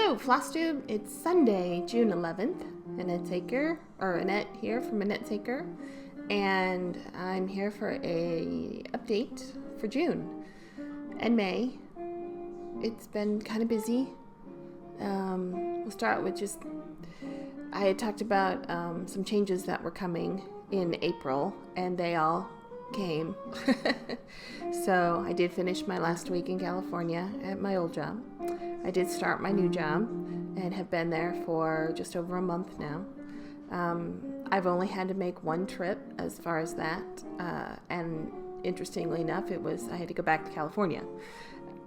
So, Floss Tube, it's Sunday, June 11th. Annette here from Annette Taker, and I'm here for a update for June and May. It's been kind of busy. We'll start with I had talked about some changes that were coming in April, and they all came. So I did finish my last week in California at my old job. I did start my new job and have been there for just over a month now. I've only had to make one trip as far as that, and interestingly enough, I had to go back to California,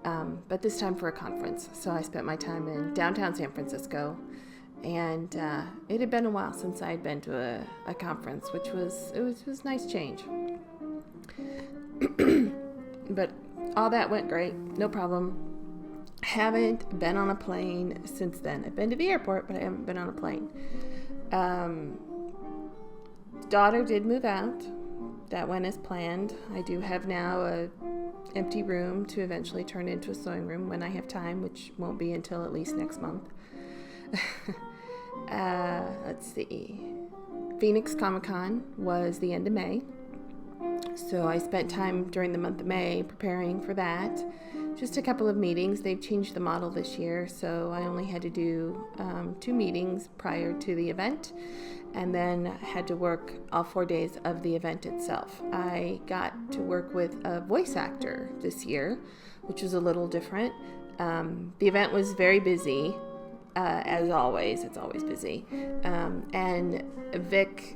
but this time for a conference. So I spent my time in downtown San Francisco, and it had been a while since I had been to a conference, which was a nice change. But all that went great, no problem. Haven't been on a plane since then. I've been to the airport, but I haven't been on a plane. Daughter did move out. That went as planned. I do have now a empty room to eventually turn into a sewing room when I have time, which won't be until at least next month. Let's see. Phoenix Comic-Con was the end of May. So I spent time during the month of May preparing for that. Just a couple of meetings. They've changed the model this year, so I only had to do 2 meetings prior to the event, and then had to work all 4 days of the event itself. I got to work with a voice actor this year, which was a little different. The event was very busy, as always. It's always busy. And Vic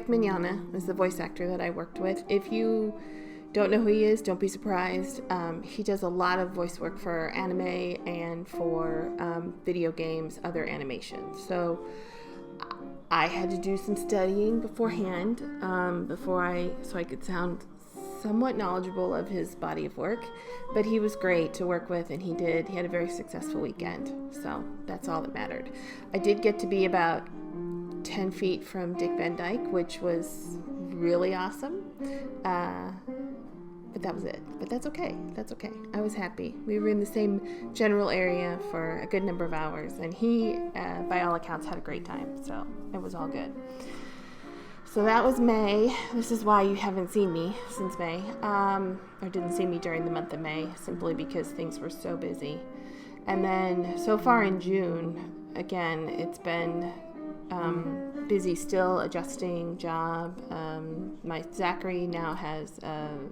Mania is the voice actor that I worked with. If you don't know who he is, don't be surprised. He does a lot of voice work for anime and for video games, other animations. So I had to do some studying beforehand, so I could sound somewhat knowledgeable of his body of work. But he was great to work with, and he had a very successful weekend. So that's all that mattered. I did get to be about 10 feet from Dick Van Dyke, which was really awesome. But that was it. But that's okay. I was happy. We were in the same general area for a good number of hours, and he, by all accounts, had a great time. So it was all good. So that was May. This is why you haven't seen me since May, or didn't see me during the month of May, simply because things were so busy. And then so far in June, again, it's been busy still, adjusting job. My Zachary now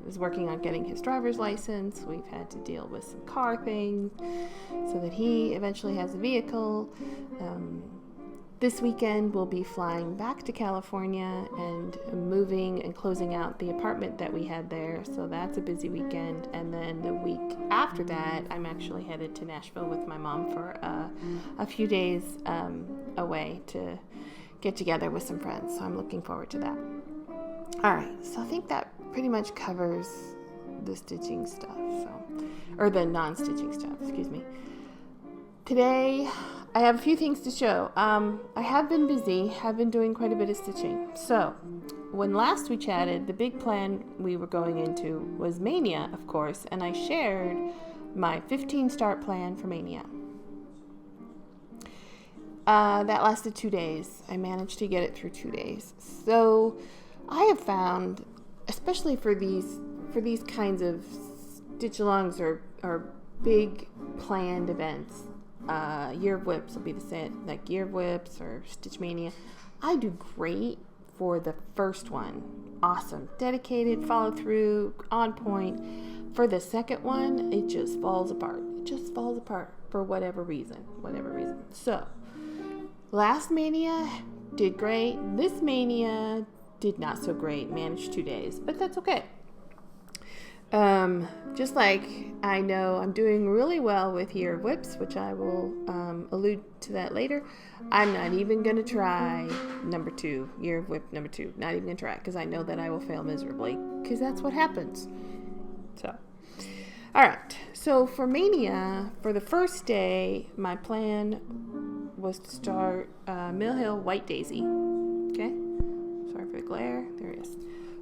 is working on getting his driver's license. We've had to deal with some car things so that he eventually has a vehicle. This weekend we'll be flying back to California and moving and closing out the apartment that we had there. So that's a busy weekend. And then the week after that, I'm actually headed to Nashville with my mom for a few days away to get together with some friends. So I'm looking forward to that. All right, so I think that pretty much covers the stitching stuff, or the non-stitching stuff, excuse me. Today, I have a few things to show. I have been busy, have been doing quite a bit of stitching. So, when last we chatted, the big plan we were going into was Mania, of course, and I shared my 15 start plan for Mania. That lasted 2 days. I managed to get it through 2 days. So I have found, especially for these kinds of stitch-alongs or big planned events, Year of Whips will be the same, like Year of Whips or Stitch Mania. I do great for the first one. Awesome. Dedicated, follow through, on point. For the second one, it just falls apart. For whatever reason. So, last Mania did great. This Mania did not so great. Managed 2 days, but that's okay. Just like I know I'm doing really well with Year of Whips, which I will allude to that later. I'm not even going to try number 2, Year of Whip number 2. Not even going to try, because I know that I will fail miserably, because that's what happens. So, all right. So for Mania, for the first day, my plan was to start Mill Hill White Daisy. Okay? Sorry for the glare. There it is.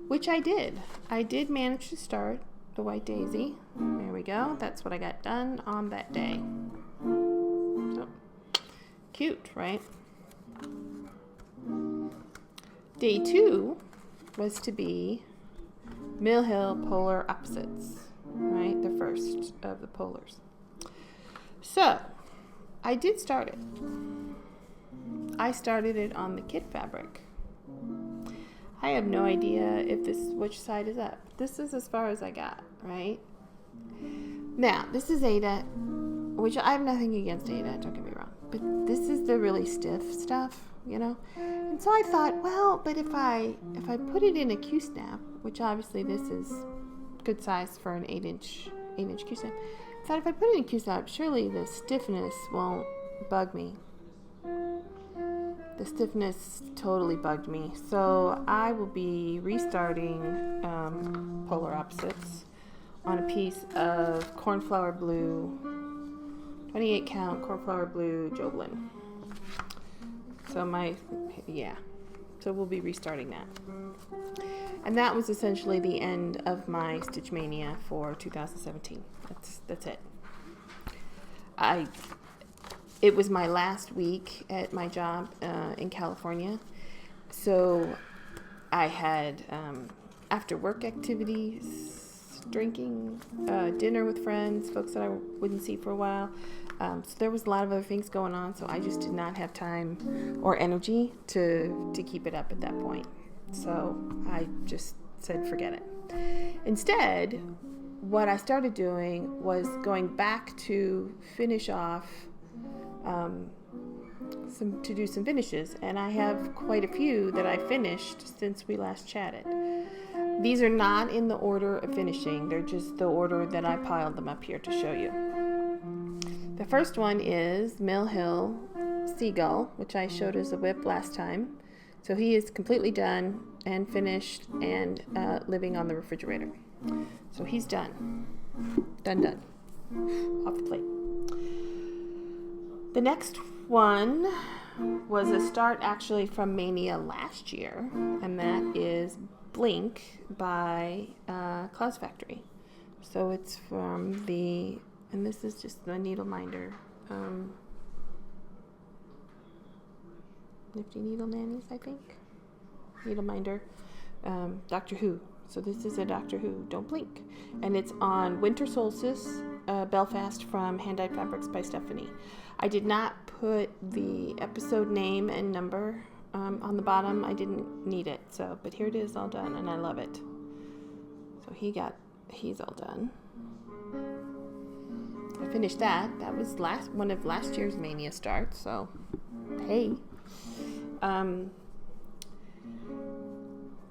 Which I did. I did manage to start the White Daisy. There we go. That's what I got done on that day. So cute, right? Day 2 was to be Mill Hill Polar Opposites, right? The first of the polars. So, I did start it. I started it on the kit fabric. I have no idea which side is up. This is as far as I got, right? Now, this is Aida, which I have nothing against Aida, don't get me wrong. But this is the really stiff stuff, you know? And so I thought, well, but if I put it in a Q-snap, which obviously this is good size for an 8-inch Q-snap. I thought if I put it in a Q-snap, surely the stiffness won't bug me. The stiffness totally bugged me. So I will be restarting Polar Opposites on a piece of cornflower blue, 28 count cornflower blue Joblin. So so we'll be restarting that. And that was essentially the end of my Stitch Mania for 2017. That's it. It was my last week at my job in California. So I had after work activities, drinking, dinner with friends, folks that I wouldn't see for a while. So there was a lot of other things going on, so I just did not have time or energy to keep it up at that point. So I just said, forget it. Instead, what I started doing was going back to finish off, to do some finishes, and I have quite a few that I finished since we last chatted. These are not in the order of finishing, they're just the order that I piled them up here to show you. The first one is Mill Hill Seagull, which I showed as a whip last time. So he is completely done and finished and living on the refrigerator. So he's done. Done. Off the plate. The next one was a start actually from Mania last year, and that is Blink by Cloud Factory. So it's from and this is just the needle minder. Nifty Needle Nannies, I think. Needle minder. Doctor Who. So this is a Doctor Who, Don't Blink. And it's on Winter Solstice, Belfast from Hand-Dyed Fabrics by Stephanie. I did not put the episode name and number on the bottom. I didn't need it. But here it is all done, and I love it. So he's all done. I finished that. That was one of last year's Mania starts, so hey.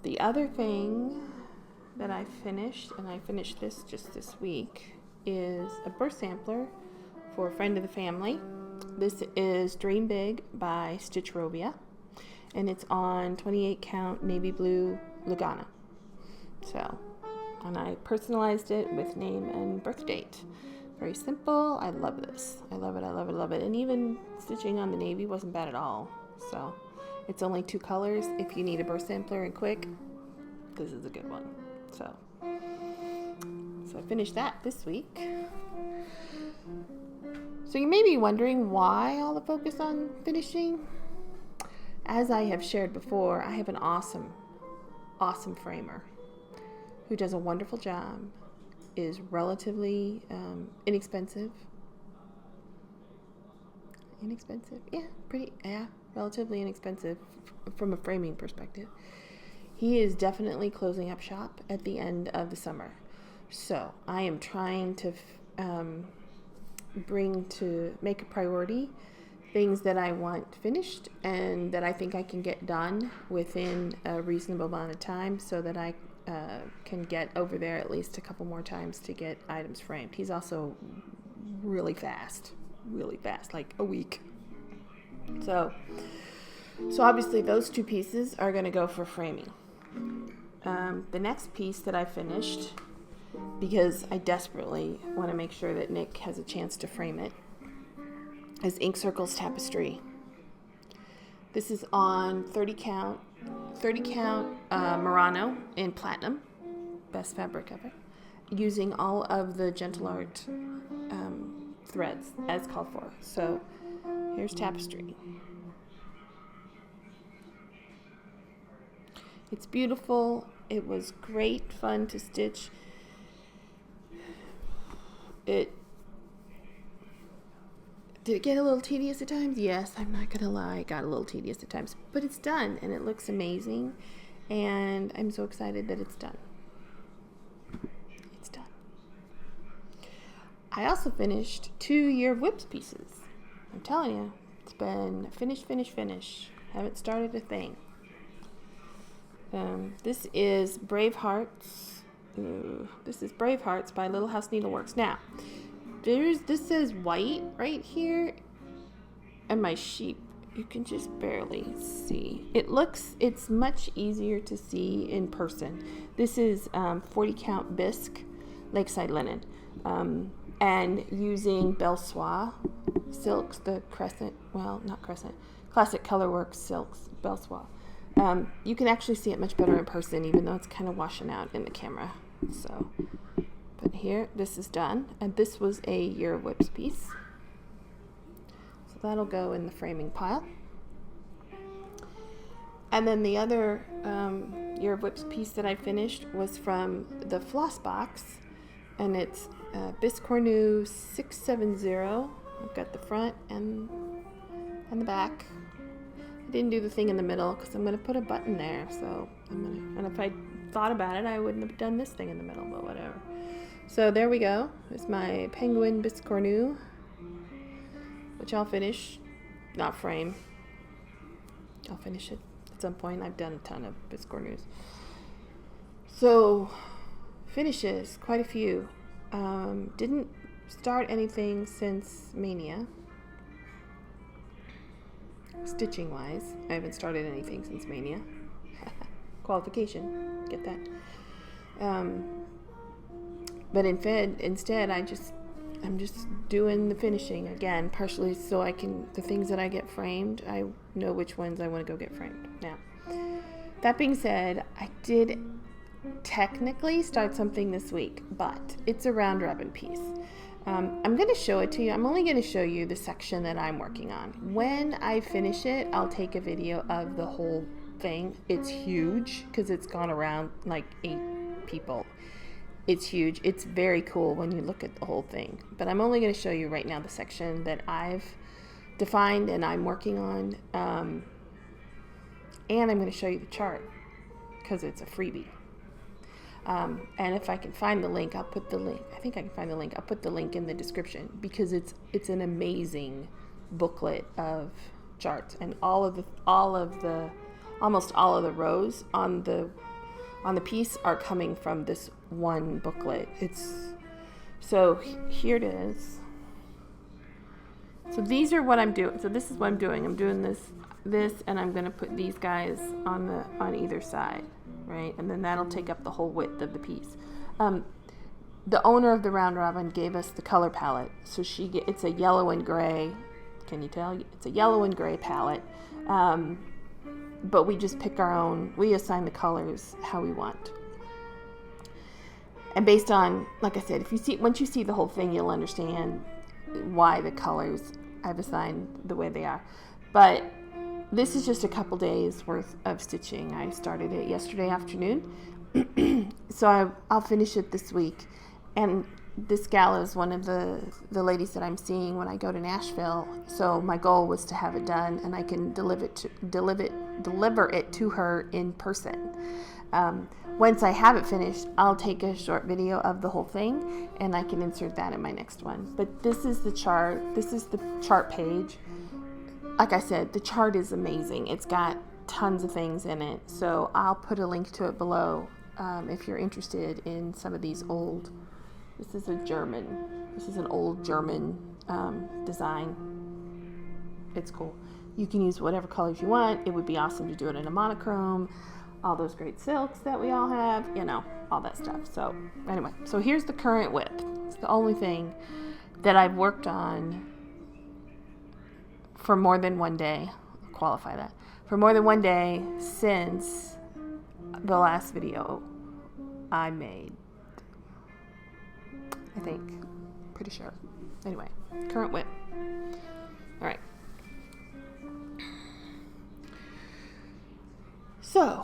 The other thing that I finished, and I finished this just this week, is a burst sampler for a friend of the family. This is Dream Big by Stitch Robia, and it's on 28 count navy blue Lugana. So, and I personalized it with name and birth date. Very simple. I love this. I love it. And even stitching on the navy wasn't bad at all. So it's only 2 colors. If you need a burst sampler and quick, this is a good one. So I finished that this week. So you may be wondering why all the focus on finishing. As I have shared before, I have an awesome framer who does a wonderful job, is relatively inexpensive. Relatively inexpensive from a framing perspective. He is definitely closing up shop at the end of the summer. So I am trying to make a priority things that I want finished and that I think I can get done within a reasonable amount of time, so that I can get over there at least a couple more times to get items framed. He's also really fast, like a week. So obviously those 2 pieces are going to go for framing. The next piece that I finished, because I desperately want to make sure that Nick has a chance to frame it, is Ink Circles Tapestry. This is on 30 count Murano in platinum, best fabric ever, using all of the Gentle Art threads as called for. So Here's tapestry. It's beautiful. It was great fun to stitch. Did it get a little tedious at times? Yes, I'm not gonna lie, it got a little tedious at times, but it's done and it looks amazing, and I'm so excited that it's done. It's done. I also finished 2 Year of Whips pieces. I'm telling you, it's been finish. Haven't started a thing. This is Bravehearts. This is Bravehearts by Little House Needleworks. Now, this says white right here, and my sheep, you can just barely see. It's much easier to see in person. This is 40 count bisque, Lakeside linen, and using Belle Soie silks, the crescent, well, not crescent, Classic Colorworks silks, Belle Soie. You can actually see it much better in person, even though it's kind of washing out in the camera. So, but here, this is done, and this was a Year of Whips piece. So that'll go in the framing pile. And then the other Year of Whips piece that I finished was from the Floss box, and it's Biscornu 670. I've got the front and the back. I didn't do the thing in the middle because I'm going to put a button there. So and if I thought about it, I wouldn't have done this thing in the middle, but whatever. So there we go. It's my Penguin Biscornu, which I'll finish, not frame. I'll finish it at some point. I've done a ton of Biscornus. So finishes, quite a few. Didn't start anything since Mania. Stitching wise, I haven't started anything since Mania. Qualification, get that. But instead, I'm just doing the finishing again, partially so I can, the things that I get framed, I know which ones I want to go get framed. Now, that being said, I did technically start something this week, but it's a round robin piece. I'm going to show it to you. I'm only going to show you the section that I'm working on. When I finish it, I'll take a video of the whole thing. It's huge because it's gone around like 8 people. It's huge. It's very cool when you look at the whole thing. But I'm only going to show you right now the section that I've defined and I'm working on. And I'm going to show you the chart because it's a freebie. And if I can find the link, I'll put the link. I think I can find the link. I'll put the link in the description because it's an amazing booklet of charts, and almost all of the rows on the piece are coming from this one booklet. So here it is. So these are what I'm doing. So this is what I'm doing. I'm doing this, and I'm going to put these guys on either side. Right, and then that'll take up the whole width of the piece. The owner of the Round Robin gave us the color palette, so it's a yellow and gray. Can you tell? It's a yellow and gray palette, but we just pick our own. We assign the colors how we want, and based on, like I said, once you see the whole thing, you'll understand why the colors I've assigned the way they are. But this is just a couple days worth of stitching. I started it yesterday afternoon, so I'll finish it this week. And this gal is one of the ladies that I'm seeing when I go to Nashville. So my goal was to have it done, and I can deliver it to her in person. Once I have it finished, I'll take a short video of the whole thing, and I can insert that in my next one. But this is the chart. This is the chart page. Like I said, the chart is amazing. It's got tons of things in it. So I'll put a link to it below if you're interested in some of these old. This is an old German design. It's cool. You can use whatever colors you want. It would be awesome to do it in a monochrome. All those great silks that we all have, all that stuff. So anyway, so here's the current width. It's the only thing that I've worked on for more than one day. I'll qualify that. For more than one day since the last video I made. I think. Pretty sure. Anyway, current width. All right. So,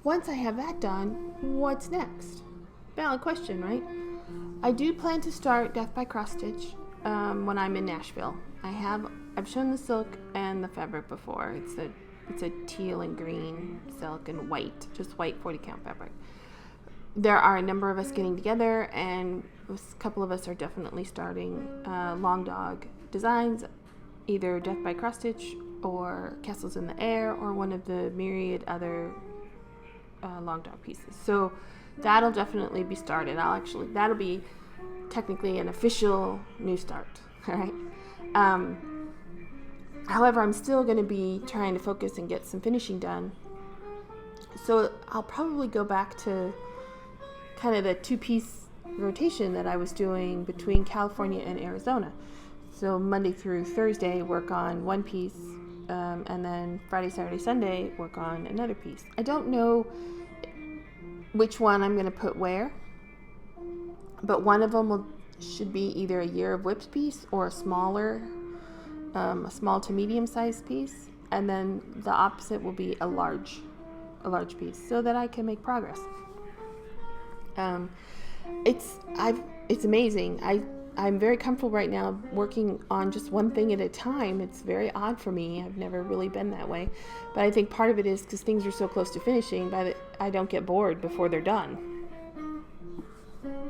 once I have that done, what's next? Valid question, right? I do plan to start Death by Cross Stitch when I'm in Nashville. I've shown the silk and the fabric before. It's a teal and green silk and white, just white 40 count fabric. There are a number of us getting together, and a couple of us are definitely starting Long Dog designs, either Death by Cross Stitch or Castles in the Air or one of the myriad other Long Dog pieces. So that'll definitely be started. That'll be technically an official new start. All right. However, I'm still going to be trying to focus and get some finishing done. So I'll probably go back to kind of the 2-piece rotation that I was doing between California and Arizona. So Monday through Thursday, work on one piece, and then Friday, Saturday, Sunday, work on another piece. I don't know which one I'm going to put where, but one of them should be either a Year of Whips piece or a small to medium sized piece, and then the opposite will be a large piece, so that I can make progress. It's amazing. I'm very comfortable right now working on just one thing at a time. It's very odd for me. I've never really been that way, but I think part of it is because things are so close to finishing, I don't get bored before they're done.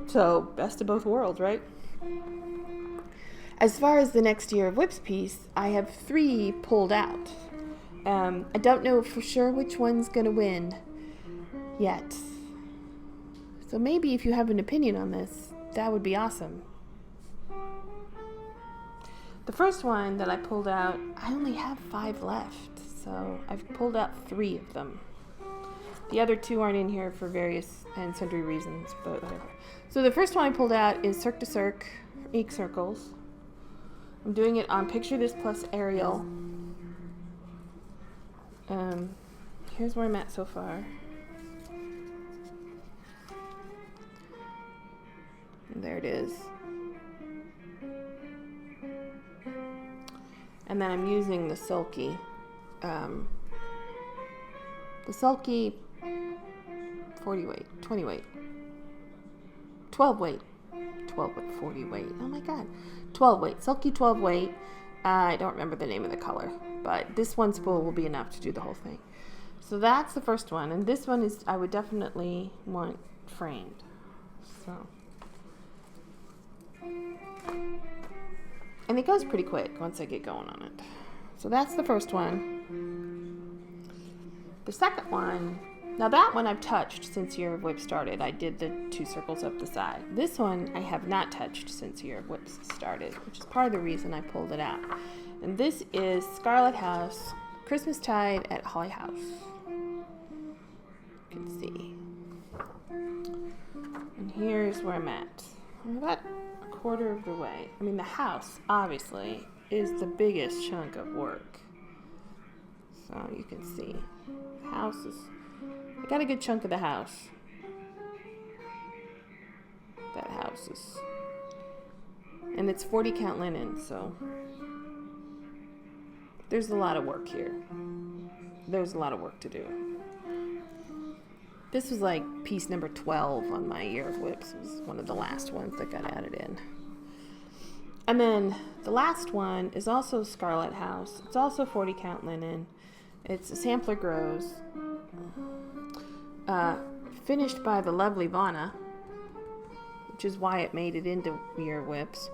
So best of both worlds, right? As far as the next Year of Whips piece, I have 3 pulled out. I don't know for sure which one's going to win yet. So maybe if you have an opinion on this, that would be awesome. The first one that I pulled out, I only have 5 left, so I've pulled out 3 of them. The other 2 aren't in here for various and sundry reasons, but whatever. So the first one I pulled out is Cirque de Cirque Ink Circles. I'm doing it on Picture This plus Arial. Here's where I'm at so far. There it is. And then I'm using the Sulky. The Sulky 40 weight, 20 weight, 12 weight, 12 weight, 40 weight. Oh my God. 12 weight, Sulky 12 weight. I don't remember the name of the color, but this one spool will be enough to do the whole thing. So that's the first one. And this one I would definitely want framed. So. And it goes pretty quick once I get going on it. So that's the first one. The second one, now that one I've touched since Year of Whips started. I did the 2 circles up the side. This one I have not touched since Year of Whips started, which is part of the reason I pulled it out. And this is Scarlet House, Christmastide at Holly House. You can see. And here's where I'm at. I'm about a quarter of the way. I mean, the house, obviously, is the biggest chunk of work. So you can see. The house is... I got a good chunk of the house. That house is... And it's 40 count linen, so... There's a lot of work here. There's a lot of work to do. This was like piece number 12 on my Year of Whips. It was one of the last ones that got added in. And then the last one is also Scarlet House. It's also 40 count linen. It's a Sampler Grows. Finished by the lovely Vanna, which is why it made it into Year of Whips.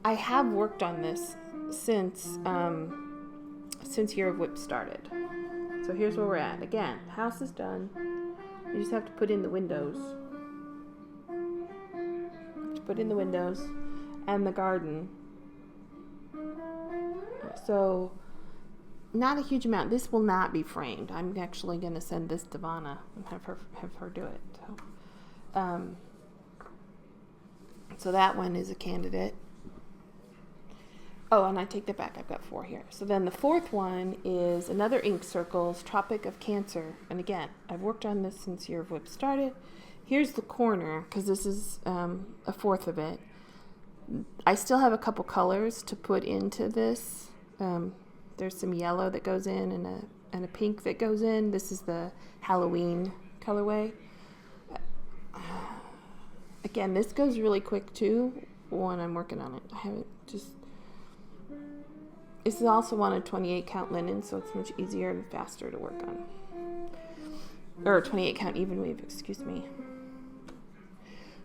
I have worked on this since Year of Whips started. So here's where we're at. Again, house is done. You just have to put in the windows. And the garden. So, not a huge amount. This will not be framed. I'm actually going to send this to Vanna and have her do it. So that one is a candidate. Oh, and I take that back. I've got 4 here. So then the fourth one is another Ink Circles, Tropic of Cancer. And again, I've worked on this since Year of Whip started. Here's the corner, because this is a fourth of it. I still have a couple colors to put into this. There's some yellow that goes in and and a pink that goes in. This is the Halloween colorway. Again, this goes really quick too when I'm working on it. I haven't just... This is also on a 28 count linen, so it's much easier and faster to work on. Or 28 count even weave, excuse me.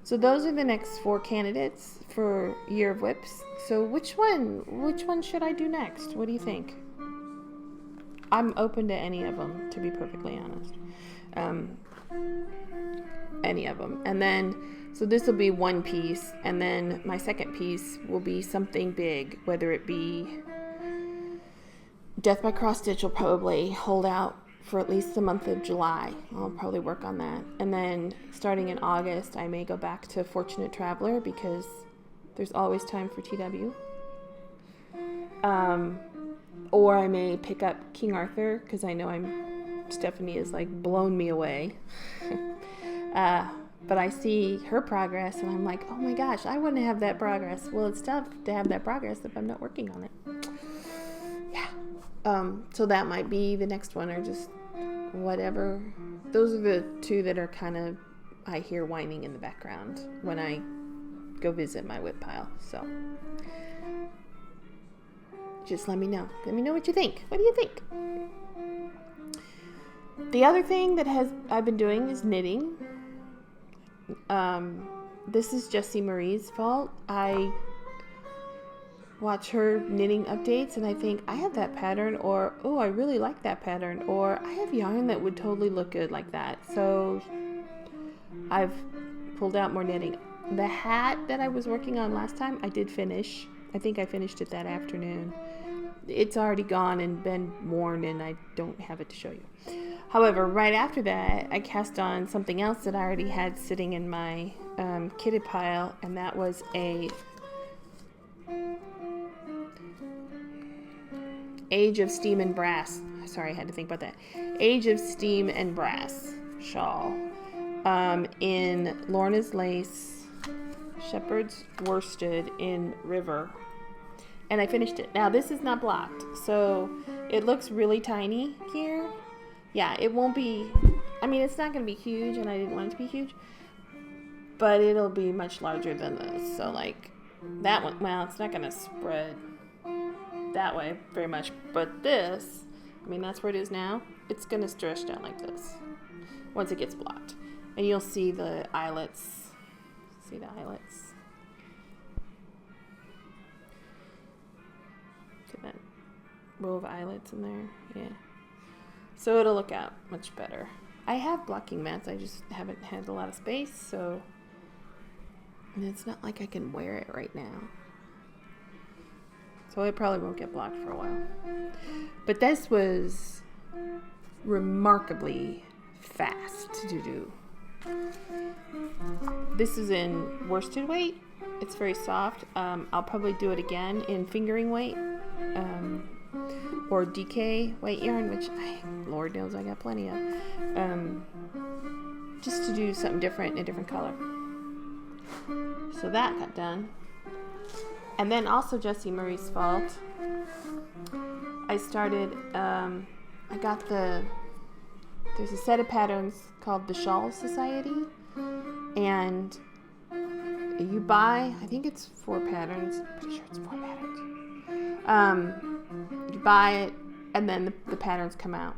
So those are the next 4 candidates for Year of Whips. So which one should I do next? What do you think? I'm open to any of them, to be perfectly honest. Any of them. And then, so this will be one piece, and then my second piece will be something big, whether it be Death by Cross Stitch will probably hold out for at least the month of July. I'll probably work on that. And then starting in August, I may go back to Fortunate Traveler because there's always time for TW. Or I may pick up King Arthur because I know Stephanie has like blown me away. But I see her progress and I'm like, oh my gosh, I wouldn't have that progress. Well, it's tough to have that progress if I'm not working on it. Yeah. So that might be the next one or just whatever. Those are the 2 that are kind of, I hear whining in the background when I go visit my whip pile. So just let me know. Let me know what you think. What do you think? The other thing that I've been doing is knitting. This is Jessie Marie's fault. I watch her knitting updates and I think I have that pattern, or oh, I really like that pattern, or I have yarn that would totally look good like that. So I've pulled out more knitting. The hat that I was working on last time, I did finish. I think I finished it that afternoon. It's already gone and been worn and I don't have it to show you. However, right after that, I cast on something else that I already had sitting in my kitted pile, and that was a Age of Steam and Brass. Sorry, I had to think about that. Age of Steam and Brass shawl in Lorna's Lace, Shepherd's Worsted in River. And I finished it. Now, this is not blocked, so it looks really tiny here. Yeah, it won't be, I mean, it's not going to be huge, and I didn't want it to be huge, but it'll be much larger than this. So, like, that one, well, it's not going to spread that way very much, but this, I mean, that's where it is now. It's going to stretch down like this once it gets blocked. And you'll see the eyelets. See the eyelets? See that row of eyelets in there? Yeah. So it'll look out much better. I have blocking mats, I just haven't had a lot of space, so and it's not like I can wear it right now. So it probably won't get blocked for a while. But this was remarkably fast to do. This is in worsted weight. It's very soft. I'll probably do it again in fingering weight. Or DK white yarn, which Lord knows I got plenty of, just to do something different in a different color. So that got done. And then also Jessie Marie's fault. I started, I got there's a set of patterns called the Shawl Society, and you buy, I think it's 4 patterns, I'm pretty sure it's 4 patterns. You buy it, and then the patterns come out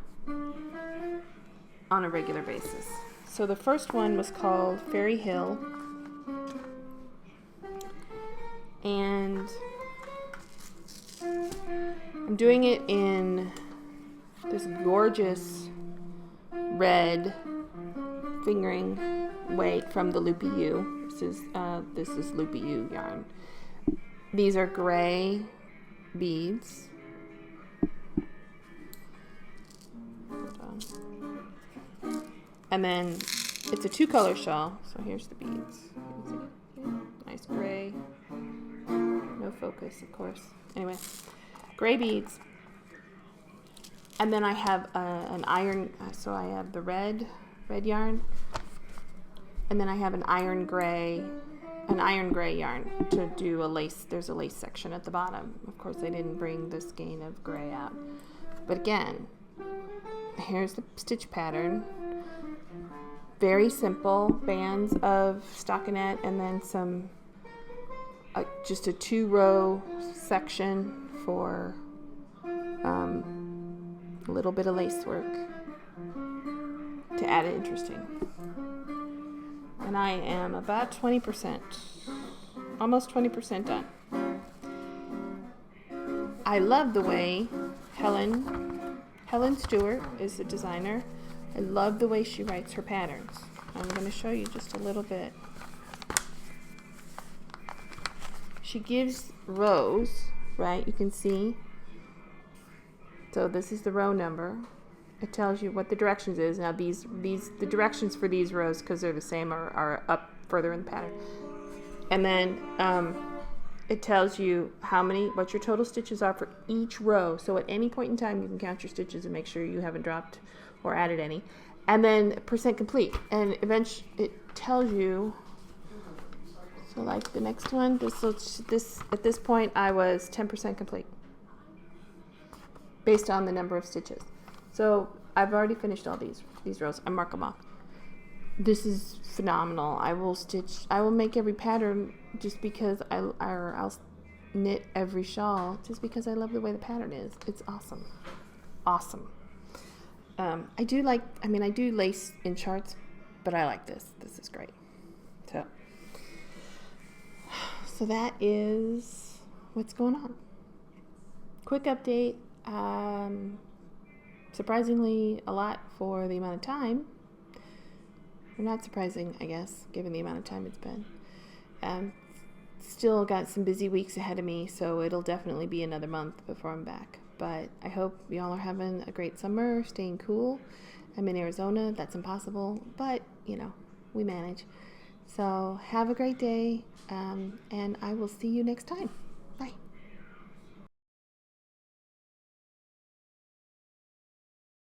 on a regular basis. So the first one was called Fairy Hill, and I'm doing it in this gorgeous red fingering weight from the Loopy U. This is Loopy U yarn. These are gray beads. And then it's a 2-color shawl. So here's the beads. Nice gray. No focus, of course. Anyway, gray beads. And then I have an iron. So I have the red yarn. And then I have an iron gray yarn to do a lace. There's a lace section at the bottom. Of course, I didn't bring the skein of gray out. But again, here's the stitch pattern. Very simple bands of stockinette and then some just a 2-row section for a little bit of lace work to add it interesting. And I am about 20%, almost 20% done. I love the way Helen Stewart is the designer. I love the way she writes her patterns. I'm going to show you just a little bit. She gives rows, right? You can see. So this is the row number. It tells you what the directions is. Now the directions for these rows, because they're the same, are up further in the pattern. And then it tells you what your total stitches are for each row. So at any point in time, you can count your stitches and make sure you haven't dropped or added any. And then percent complete. And eventually it tells you, so like the next one, at this point I was 10% complete based on the number of stitches. So I've already finished all these rows. I mark them off. This is phenomenal. I will make every pattern just because I'll knit every shawl just because I love the way the pattern is. It's awesome. Awesome. I do lace in charts, but I like this. This is great. So that is what's going on. Quick update. Surprisingly a lot for the amount of time. Or not surprising, I guess, given the amount of time it's been. Still got some busy weeks ahead of me, so it'll definitely be another month before I'm back. But I hope y'all are having a great summer, staying cool. I'm in Arizona. That's impossible, but, we manage. So have a great day, and I will see you next time.